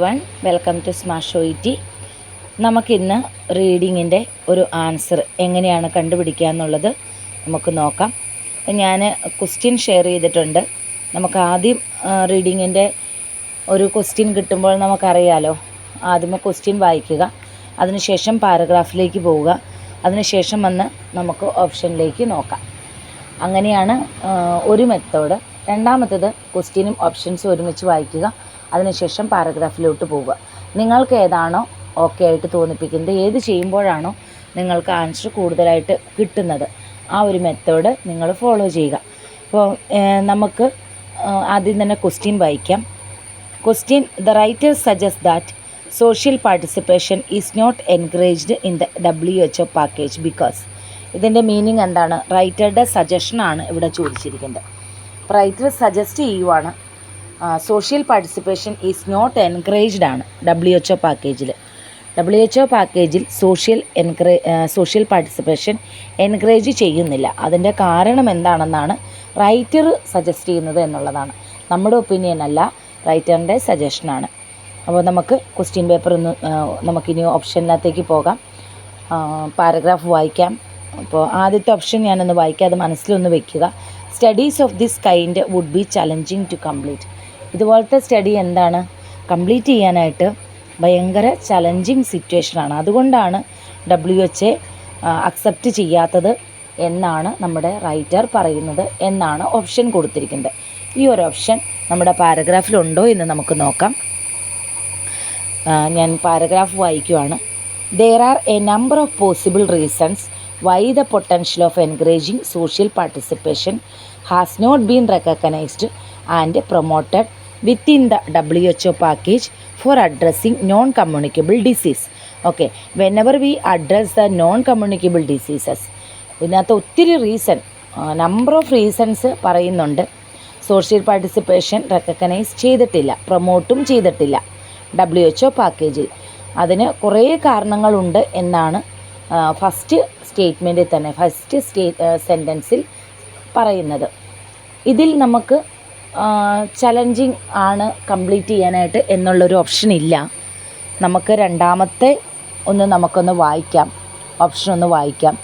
One welcome to smart show ഇറ്റി. നമുക്കിന്ന് റീഡിങ്ങിൻ്റെ ഒരു ആൻസർ എങ്ങനെയാണ് കണ്ടുപിടിക്കുക എന്നുള്ളത് നമുക്ക് നോക്കാം. ഞാൻ ക്വസ്റ്റ്യൻ ഷെയർ ചെയ്തിട്ടുണ്ട്. നമുക്ക് ആദ്യം റീഡിങ്ങിൻ്റെ ഒരു ക്വസ്റ്റ്യൻ കിട്ടുമ്പോൾ നമുക്കറിയാലോ, ആദ്യമേ ക്വസ്റ്റ്യൻ വായിക്കുക, അതിനുശേഷം പാരഗ്രാഫിലേക്ക് പോവുക, അതിനുശേഷം വന്ന് നമുക്ക് ഓപ്ഷനിലേക്ക് നോക്കാം. അങ്ങനെയാണ് ഒരു മെത്തേഡ്. രണ്ടാമത്തേത് ക്വസ്റ്റ്യനും ഓപ്ഷൻസും ഒരുമിച്ച് വായിക്കുക, അതിനുശേഷം പാരഗ്രാഫിലോട്ട് പോവുക. നിങ്ങൾക്ക് ഏതാണോ ഓക്കെ ആയിട്ട് തോന്നിപ്പിക്കുന്നത്, ഏത് ചെയ്യുമ്പോഴാണോ നിങ്ങൾക്ക് ആൻസർ കൂടുതലായിട്ട് കിട്ടുന്നത്, ആ ഒരു മെത്തേഡ് നിങ്ങൾ ഫോളോ ചെയ്യുക. അപ്പോൾ നമുക്ക് ആദ്യം തന്നെ ക്വസ്റ്റ്യൻ വായിക്കാം. Question: the writer suggest that social participation is not encouraged in the WHO package because. ഇതിൻ്റെ മീനിങ് എന്താണ്? റൈറ്ററുടെ സജഷനാണ് ഇവിടെ ചോദിച്ചിരിക്കുന്നത്. റൈറ്റർ സജസ്റ്റ് ചെയ്യുവാണ് social participation is not encouraged ആണ് WHO പാക്കേജിൽ. WHO പാക്കേജിൽ സോഷ്യൽ പാർട്ടിസിപ്പേഷൻ എൻകറേജ് ചെയ്യുന്നില്ല. അതിൻ്റെ കാരണം എന്താണെന്നാണ് റൈറ്റർ സജസ്റ്റ് ചെയ്യുന്നത് എന്നുള്ളതാണ്. നമ്മുടെ ഒപ്പീനിയൻ അല്ല, റൈറ്ററിൻ്റെ സജഷനാണ്. അപ്പോൾ നമുക്ക് ക്വസ്റ്റ്യൻ പേപ്പർ നമുക്കിനി ഓപ്ഷനിനകത്തേക്ക് പോകാം, പാരഗ്രാഫ് വായിക്കാം. അപ്പോൾ ആദ്യത്തെ ഓപ്ഷൻ ഞാനൊന്ന് വായിക്കാം, അത് മനസ്സിലൊന്ന് വെക്കുക. Studies of this kind would be challenging to complete. ഇതുപോലത്തെ സ്റ്റഡി എന്താണ്, കംപ്ലീറ്റ് ചെയ്യാനായിട്ട് ഭയങ്കര ചലഞ്ചിങ് സിറ്റുവേഷനാണ്. അതുകൊണ്ടാണ് WHO അക്സെപ്റ്റ് ചെയ്യാത്തത് എന്നാണ് നമ്മുടെ റൈറ്റർ പറയുന്നത് എന്നാണ് ഓപ്ഷൻ കൊടുത്തിരിക്കുന്നത്. ഈ ഒരു ഓപ്ഷൻ നമ്മുടെ പാരഗ്രാഫിലുണ്ടോ എന്ന് നമുക്ക് നോക്കാം. ഞാൻ paragraph വായിക്കുവാണ്. There are a number of possible reasons why the potential of encouraging social participation has not been recognized and promoted within the WHO package for addressing non-communicable disease. Okay, whenever we address the non-communicable diseases, ഇതിനകത്ത് ഒത്തിരി number of reasons പറയുന്നുണ്ട്. Social participation recognise ചെയ്തിട്ടില്ല, പ്രൊമോട്ടും ചെയ്തിട്ടില്ല WHO പാക്കേജിൽ. അതിന് കുറേ കാരണങ്ങളുണ്ട് എന്നാണ് ഫസ്റ്റ് സ്റ്റേറ്റ്മെൻറ്റിൽ തന്നെ, ഫസ്റ്റ് സെൻറ്റൻസിൽ പറയുന്നത്. ഇതിൽ നമുക്ക് ചലഞ്ചിങ് ആണ് കംപ്ലീറ്റ് ചെയ്യാനായിട്ട് എന്നുള്ളൊരു ഓപ്ഷൻ ഇല്ല. നമുക്ക് രണ്ടാമത്തെ നമുക്കൊന്ന് വായിക്കാം, ഓപ്ഷൻ ഒന്ന് വായിക്കാം.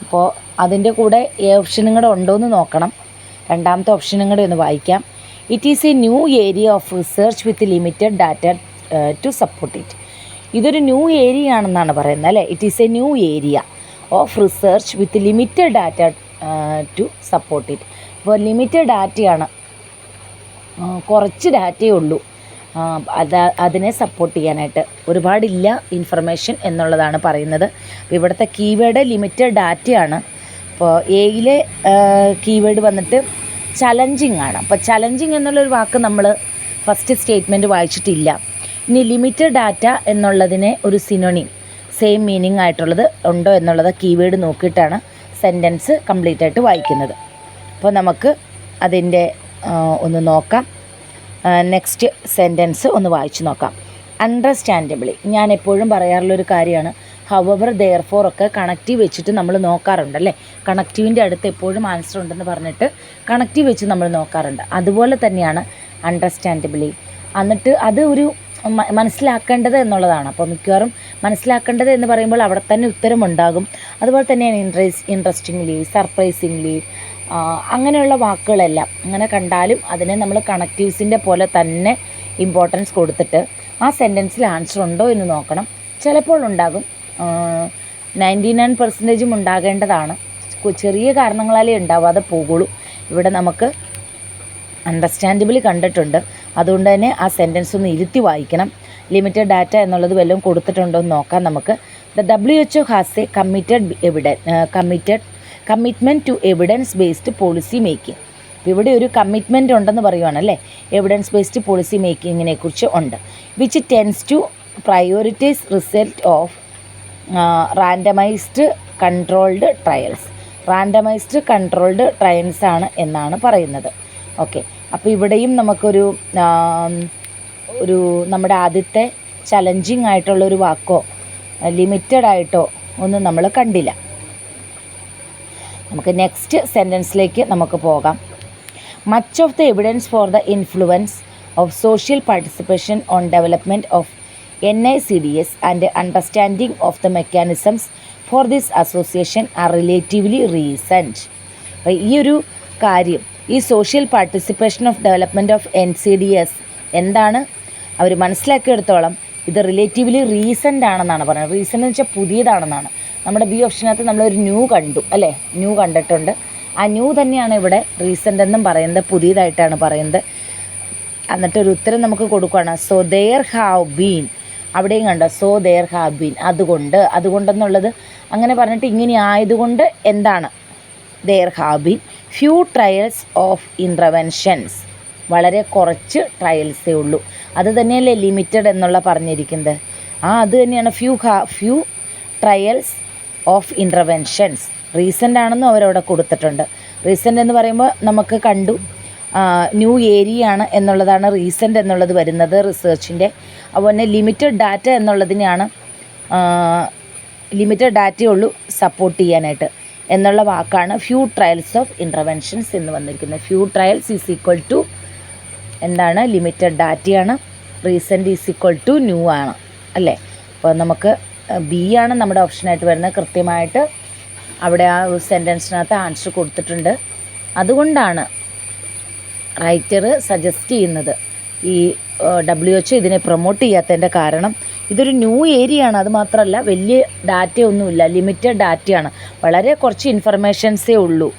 അപ്പോൾ അതിൻ്റെ കൂടെ ഓപ്ഷനും കൂടെ ഉണ്ടോയെന്ന് നോക്കണം. രണ്ടാമത്തെ ഓപ്ഷനും കൂടെ ഒന്ന് വായിക്കാം. It is a new area of research with limited data to support it. ഇതൊരു ന്യൂ ഏരിയ ആണെന്നാണ് പറയുന്നത്, അല്ലേ? It is a new area of research with limited data to support it. അപ്പോൾ ലിമിറ്റഡ് ഡാറ്റയാണ്, കുറച്ച് ഡാറ്റയേ ഉള്ളൂ അതിനെ സപ്പോർട്ട് ചെയ്യാനായിട്ട്. ഒരുപാടില്ല ഇൻഫർമേഷൻ എന്നുള്ളതാണ് പറയുന്നത്. അപ്പോൾ ഇവിടുത്തെ കീവേഡ് ലിമിറ്റഡ് ഡാറ്റയാണ്. അപ്പോൾ എയിലെ കീവേഡ് വന്നിട്ട് ചലഞ്ചിങ് ആണ്. അപ്പോൾ ചലഞ്ചിങ് എന്നുള്ളൊരു വാക്ക് നമ്മൾ ഫസ്റ്റ് സ്റ്റേറ്റ്മെൻറ്റ് വായിച്ചിട്ടില്ല. ഇനി ലിമിറ്റഡ് ഡാറ്റ എന്നുള്ളതിനെ ഒരു സിനോണിം, സെയിം മീനിങ് ആയിട്ടുള്ളത് ഉണ്ടോ എന്നുള്ളത് കീവേഡ് നോക്കിയിട്ടാണ് സെൻറ്റൻസ് കംപ്ലീറ്റ് ആയിട്ട് വായിക്കുന്നത്. അപ്പോൾ നമുക്ക് അതിൻ്റെ ഒന്ന് നോക്കാം. നെക്സ്റ്റ് സെൻറ്റൻസ് ഒന്ന് വായിച്ച് നോക്കാം. അണ്ടർസ്റ്റാൻഡബിളി, ഞാൻ എപ്പോഴും പറയാറുള്ളൊരു കാര്യമാണ്. ഹവർ, ദെയർഫോർ ഒക്കെ കണക്റ്റീവ് വെച്ചിട്ട് നമ്മൾ നോക്കാറുണ്ടല്ലേ. കണക്റ്റീവിൻ്റെ അടുത്ത് എപ്പോഴും ആൻസർ ഉണ്ടെന്ന് പറഞ്ഞിട്ട് കണക്റ്റീവ് വെച്ച് നമ്മൾ നോക്കാറുണ്ട്. അതുപോലെ തന്നെയാണ് അണ്ടർസ്റ്റാൻഡബിളി. എന്നിട്ട് അത് ഒരു മനസ്സിലാക്കേണ്ടത് എന്നുള്ളതാണ്. അപ്പോൾ മിക്കവാറും മനസ്സിലാക്കേണ്ടത് എന്ന് പറയുമ്പോൾ അവിടെ തന്നെ ഉത്തരമുണ്ടാകും. അതുപോലെ തന്നെയാണ് ഇൻട്രസ്റ്റിംഗ്ലി, സർപ്രൈസിംഗ്ലി, അങ്ങനെയുള്ള വാക്കുകളെല്ലാം അങ്ങനെ കണ്ടാലും അതിനെ നമ്മൾ കണക്റ്റീവ്സിൻ്റെ പോലെ തന്നെ ഇമ്പോർട്ടൻസ് കൊടുത്തിട്ട് ആ സെൻറ്റൻസിൽ ആൻസർ ഉണ്ടോ എന്ന് നോക്കണം. ചിലപ്പോൾ ഉണ്ടാകും, 99% ഉണ്ടാകേണ്ടതാണ്. ചെറിയ കാരണങ്ങളാലേ ഉണ്ടാവാതെ പോകുള്ളൂ. ഇവിടെ നമുക്ക് അണ്ടർസ്റ്റാൻഡബിളി കണ്ടിട്ടുണ്ട്, അതുകൊണ്ട് തന്നെ ആ സെൻറ്റൻസ് ഒന്ന് ഇരുത്തി വായിക്കണം. ലിമിറ്റഡ് ഡാറ്റ എന്നുള്ളത് വല്ലതും കൊടുത്തിട്ടുണ്ടോ എന്ന് നോക്കാം നമുക്ക്. The WHO has a commitment to evidence based policy making. ഇവിടെ ഒരു കമ്മിറ്റ്മെൻറ്റ് ഉണ്ടെന്ന് പറയുവാണല്ലേ, എവിഡൻസ് ബേസ്ഡ് പോളിസി മേക്കിങ്ങിനെ കുറിച്ച് ഉണ്ട്. Which tends to prioritize result of randomized controlled trials. Randomized controlled trials ആണ് എന്നാണ് പറയുന്നത്. ഓക്കെ, അപ്പോൾ ഇവിടെയും നമുക്കൊരു നമ്മുടെ ആദ്യത്തെ ചലഞ്ചിങ് ആയിട്ടുള്ളൊരു വാക്കോ ലിമിറ്റഡ് ആയിട്ടോ ഒന്നും നമ്മൾ കണ്ടില്ല. നമുക്ക് നെക്സ്റ്റ് സെൻറ്റൻസിലേക്ക് നമുക്ക് പോകാം. Much of the evidence for the influence of social participation on development of NICDS and understanding of the mechanisms for this association are relatively recent. അപ്പോൾ ഈ ഒരു കാര്യം, ഈ social participation of development of NCDS എന്താണ് അവർ മനസ്സിലാക്കിയെടുത്തോളം ഇത് relatively recent ആണെന്നാണ് പറയുന്നത്. Recent എന്ന് വെച്ചാൽ പുതിയതാണെന്നാണ്. നമ്മുടെ ബി ഓപ്ഷനകത്ത് നമ്മളൊരു ന്യൂ കണ്ടു അല്ലേ, ന്യൂ കണ്ടിട്ടുണ്ട്. ആ ന്യൂ തന്നെയാണ് ഇവിടെ റീസെൻ്റ് എന്നും പറയുന്നത്, പുതിയതായിട്ടാണ് പറയുന്നത്. എന്നിട്ടൊരു ഉത്തരം നമുക്ക് കൊടുക്കുകയാണ്. സോ ദെയർ ഹാവ് ബീൻ, അവിടെയും കണ്ടോ സോ ദെയർ ഹാവ് ബീൻ, അതുകൊണ്ടെന്നുള്ളത് അങ്ങനെ പറഞ്ഞിട്ട് ഇങ്ങനെ ആയതുകൊണ്ട് എന്താണ് there have been few trials of interventions, വളരെ കുറച്ച് ട്രയൽസേ ഉള്ളൂ. അത് തന്നെയല്ലേ ലിമിറ്റഡ് എന്നുള്ള പറഞ്ഞിരിക്കുന്നത്. അത് തന്നെയാണ് few trials of interventions. Recent ആണെന്നും അവരവിടെ കൊടുത്തിട്ടുണ്ട്. റീസെൻ്റ് എന്ന് പറയുമ്പോൾ നമുക്ക് കണ്ടു ന്യൂ ഏരിയ ആണ് എന്നുള്ളതാണ് റീസെൻ്റ് എന്നുള്ളത് വരുന്നത് റിസർച്ചിൻ്റെ. അതുപോലെ തന്നെ ലിമിറ്റഡ് ഡാറ്റ എന്നുള്ളതിനെയാണ് ലിമിറ്റഡ് ഡാറ്റയേ ഉള്ളൂ സപ്പോർട്ട് ചെയ്യാനായിട്ട് എന്നുള്ള വാക്കാണ് ഫ്യൂ ട്രയൽസ് ഓഫ് ഇൻ്റർവെൻഷൻസ് എന്ന് വന്നിരിക്കുന്നത്. Few trials is equal to എന്താണ്, ലിമിറ്റഡ് ഡാറ്റയാണ്. Recent is equal to new ആണ് അല്ലേ. അപ്പോൾ നമുക്ക് ബി ആണ് നമ്മുടെ ഓപ്ഷനായിട്ട് വരുന്നത്. കൃത്യമായിട്ട് അവിടെ ആ സെൻറ്റൻസിനകത്ത് ആൻസർ കൊടുത്തിട്ടുണ്ട്. അതുകൊണ്ടാണ് റൈറ്റർ സജസ്റ്റ് ചെയ്യുന്നത് ഈ WHO ഇതിനെ പ്രൊമോട്ട് ചെയ്യാത്തതിൻ്റെ കാരണം ഇതൊരു ന്യൂ ഏരിയ ആണ്. അതുമാത്രമല്ല വലിയ ഡാറ്റയൊന്നുമില്ല, ലിമിറ്റഡ് ഡാറ്റയാണ്, വളരെ കുറച്ച് ഇൻഫർമേഷൻസേ ഉള്ളൂ,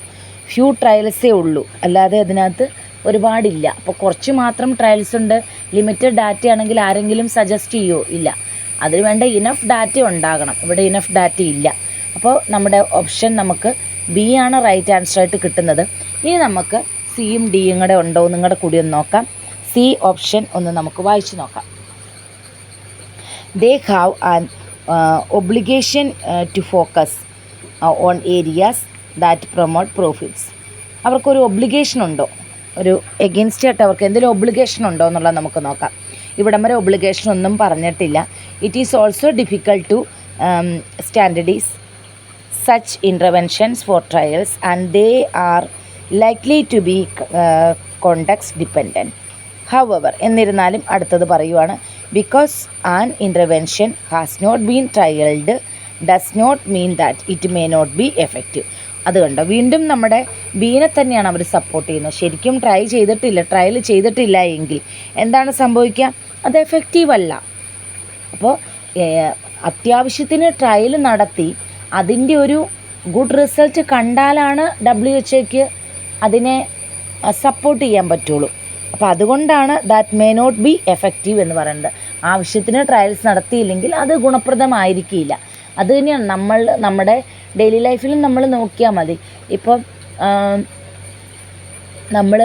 ഫ്യൂ ട്രയൽസേ ഉള്ളൂ, അല്ലാതെ അതിനകത്ത് ഒരുപാടില്ല. അപ്പോൾ കുറച്ച് മാത്രം ട്രയൽസ് ഉണ്ട്, ലിമിറ്റഡ് ഡാറ്റ ആണെങ്കിൽ ആരെങ്കിലും സജസ്റ്റ് ചെയ്യുമോ? ഇല്ല. അതിന് വേണ്ട ഇനഫ് ഡാറ്റ ഉണ്ടാകണം. ഇവിടെ ഇനഫ് ഡാറ്റ ഇല്ല. അപ്പോൾ നമ്മുടെ ഓപ്ഷൻ നമുക്ക് ബി ആണ് റൈറ്റ് ആൻസർ ആയിട്ട് കിട്ടുന്നത്. ഇനി നമുക്ക് സിയും ഡിയും കൂടെ ഉണ്ടോ നിങ്ങളുടെ കൂടി ഒന്ന് നോക്കാം. സി ഓപ്ഷൻ ഒന്ന് നമുക്ക് വായിച്ചു നോക്കാം. They have an obligation to focus on areas that promote profits. അവർക്കൊരു ഒബ്ലിഗേഷൻ ഉണ്ടോ, ഒരു എഗെയിൻസ്റ്റ് ആയിട്ട് അവർക്ക് എന്തെങ്കിലും ഒബ്ലിഗേഷൻ ഉണ്ടോ എന്നുള്ളത് നമുക്ക് നോക്കാം. ഇവിടം വരെ ഒബ്ലിഗേഷൻ ഒന്നും പറഞ്ഞിട്ടില്ല. It is also difficult to standardize such interventions for trials and they are likely to be context dependent. However, എന്നിരുന്നാലും അടുത്തത് പറയുവാണ്, because an intervention has not been trialed does not mean that it may not be effective. അതുകൊണ്ട് വീണ്ടും നമ്മുടെ ബീനെ തന്നെയാണ് അവർ support ചെയ്യുന്നത്. ശരിക്കും trial ചെയ്തിട്ടില്ല എങ്കിൽ എന്താണ് സംഭവിക്കുക? അത് എഫക്റ്റീവ് അല്ല. അപ്പോൾ അത്യാവശ്യത്തിന് ട്രയൽ നടത്തി അതിൻ്റെ ഒരു ഗുഡ് റിസൾട്ട് കണ്ടാലാണ് WHO അതിനെ സപ്പോർട്ട് ചെയ്യാൻ പറ്റുള്ളൂ. അപ്പോൾ അതുകൊണ്ടാണ് that may not be effective എന്ന് പറയുന്നത്. ആവശ്യത്തിന് ട്രയൽസ് നടത്തിയില്ലെങ്കിൽ അത് ഗുണപ്രദമായിരിക്കില്ല. അത് തന്നെയാണ് നമ്മുടെ ഡെയിലി ലൈഫിലും നമ്മൾ നോക്കിയാൽ മതി. ഇപ്പോൾ നമ്മൾ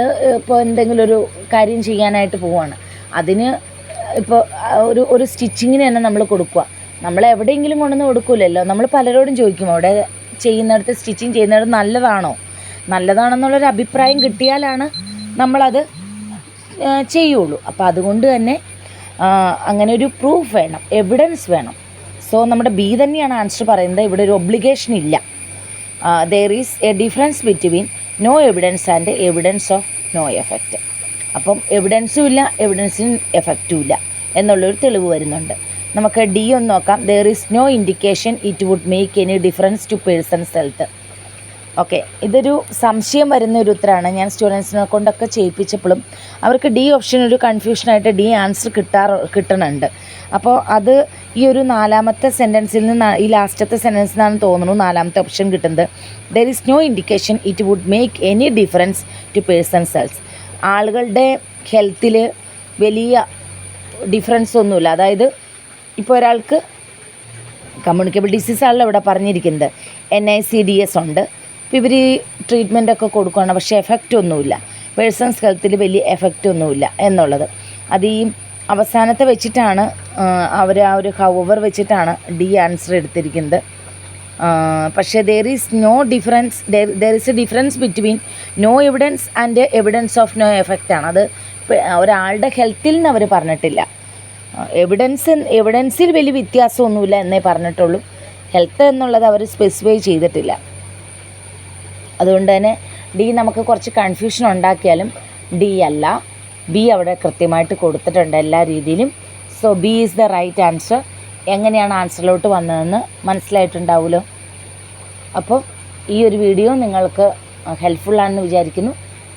എന്തെങ്കിലും ഒരു കാര്യം ചെയ്യാനായിട്ട് പോവുകയാണ്, അതിന് ഇപ്പോൾ ഒരു സ്റ്റിച്ചിങ്ങിന് തന്നെ നമ്മൾ കൊടുക്കുക. നമ്മൾ എവിടെയെങ്കിലും കൊണ്ടുവന്ന് കൊടുക്കില്ലല്ലോ. നമ്മൾ പലരോടും ചോദിക്കും, അവിടെ ചെയ്യുന്നിടത്ത് സ്റ്റിച്ചിങ് ചെയ്യുന്നിടത്ത് നല്ലതാണെന്നുള്ളൊരു അഭിപ്രായം കിട്ടിയാലാണ് നമ്മളത് ചെയ്യുള്ളൂ. അപ്പോൾ അതുകൊണ്ട് തന്നെ അങ്ങനെ ഒരു പ്രൂഫ് വേണം, എവിഡൻസ് വേണം. സോ നമ്മുടെ ബി തന്നെയാണ് ആൻസർ പറയുന്നത്. ഇവിടെ ഒരു ഒബ്ലിഗേഷൻ ഇല്ല. There is a difference between no evidence and evidence of no effect. അപ്പം എവിഡൻസും ഇല്ല, എവിഡൻസിന് എഫക്റ്റും ഇല്ല എന്നുള്ളൊരു തെളിവ് വരുന്നുണ്ട്. നമുക്ക് ഡി ഒന്ന് നോക്കാം. There is no indication it would make any difference to person's health. Okay, ഇതൊരു സംശയം വരുന്ന ഒരു ഉത്തരമാണ്. ഞാൻ സ്റ്റുഡൻസിനെ കൊണ്ടൊക്കെ ചെയ്യിപ്പിച്ചപ്പോഴും അവർക്ക് ഡി ഓപ്ഷൻ ഒരു കൺഫ്യൂഷനായിട്ട് ഡി ആൻസർ കിട്ടണുണ്ട്. അപ്പോൾ അത് ഈ ഒരു നാലാമത്തെ സെൻറ്റൻസിൽ നിന്ന്, ഈ ലാസ്റ്റത്തെ സെൻറ്റൻസിൽ നിന്നാണ് തോന്നുന്നു നാലാമത്തെ ഓപ്ഷൻ കിട്ടുന്നത്. There is no indication it would make any difference to person's health. ആളുകളുടെ ഹെൽത്തിൽ വലിയ ഡിഫറൻസ് ഒന്നുമില്ല. അതായത് ഇപ്പോൾ ഒരാൾക്ക് കമ്മ്യൂണിക്കബിൾ ഡിസീസാണല്ലോ ഇവിടെ പറഞ്ഞിരിക്കുന്നത്, NICDS ഉണ്ട്. ഇപ്പോൾ ഇവർ ട്രീറ്റ്മെൻറ്റൊക്കെ കൊടുക്കുകയാണ്, പക്ഷേ എഫക്റ്റ് ഒന്നുമില്ല, പേഴ്സൺസ് ഹെൽത്തിൽ വലിയ എഫക്റ്റ് ഒന്നുമില്ല എന്നുള്ളത്. അത് ഈ അവസാനത്തെ വെച്ചിട്ടാണ് അവർ ആ ഒരു ഹൗവർ വെച്ചിട്ടാണ് ഡി ആൻസർ എടുത്തിരിക്കുന്നത്. പക്ഷേ there is a difference between no evidence and evidence of no effect ആണ്. അത് ഒരാളുടെ ഹെൽത്തിൽ നിന്ന് അവർ പറഞ്ഞിട്ടില്ല. എവിഡൻസിൽ വലിയ വ്യത്യാസമൊന്നുമില്ല എന്നേ പറഞ്ഞിട്ടുള്ളൂ. ഹെൽത്ത് എന്നുള്ളത് അവർ സ്പെസിഫൈ ചെയ്തിട്ടില്ല. അതുകൊണ്ട് തന്നെ ഡി നമുക്ക് കുറച്ച് കൺഫ്യൂഷൻ ഉണ്ടാക്കിയാലും ഡി അല്ല. ബി അവിടെ കൃത്യമായിട്ട് കൊടുത്തിട്ടുണ്ട് എല്ലാ രീതിയിലും. So B is the right answer. എങ്ങനെയാണ് ആൻസറിലോട്ട് വന്നതെന്ന് മനസ്സിലായിട്ടുണ്ടാവുമല്ലോ. അപ്പോൾ ഈ ഒരു വീഡിയോ നിങ്ങൾക്ക് ഹെൽപ്ഫുള്ളാണെന്ന് വിചാരിക്കുന്നു.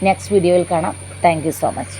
നെക്സ്റ്റ് വീഡിയോയിൽ കാണാം. Thank you so much.